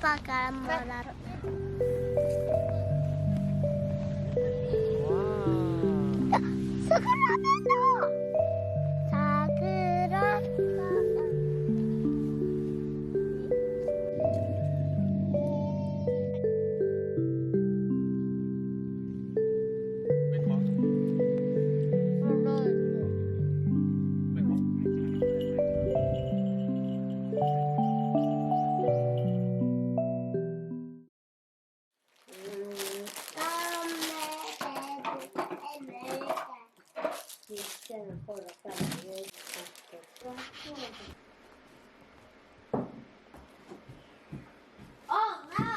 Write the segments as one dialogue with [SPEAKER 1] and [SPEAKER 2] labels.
[SPEAKER 1] パからもらった。桜だの。桜。Oh no!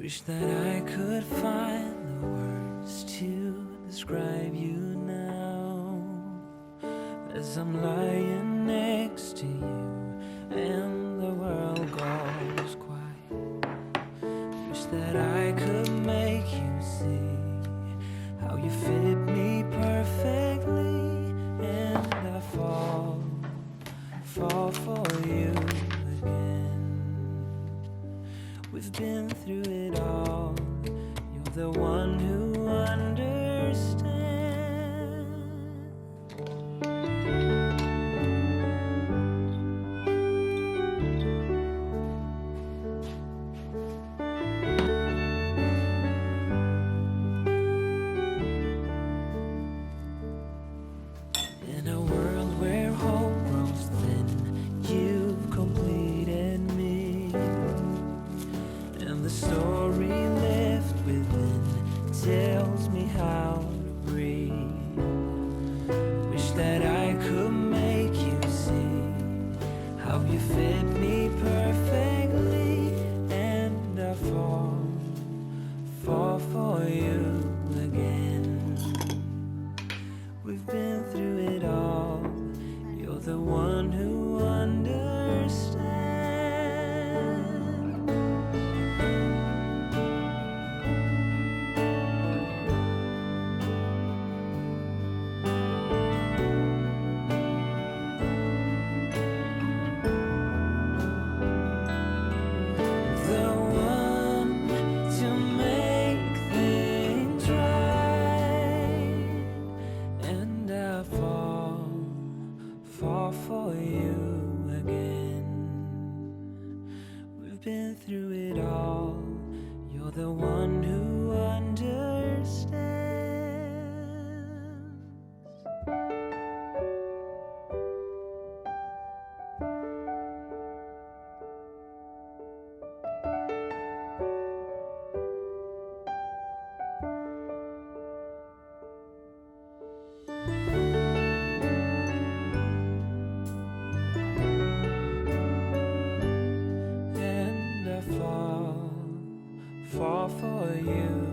[SPEAKER 2] Wish that I could find the words to describe you now, as I'm lying next to you and the world goes quiet. Wish that I could make you see how you fit me perfectly, and I fall for you again. We've been through it all. You're the one who understands. In a world where hope grows thin, you've completed me, and the story left within tells me how to breathe. Wish that I could make you see how you fit me perfectly, and I fall for you again. We've been through it all. You're the one who understands. The one to make things right, and I fall for you again. We've been through it all. You're the one who understands. And I fall for you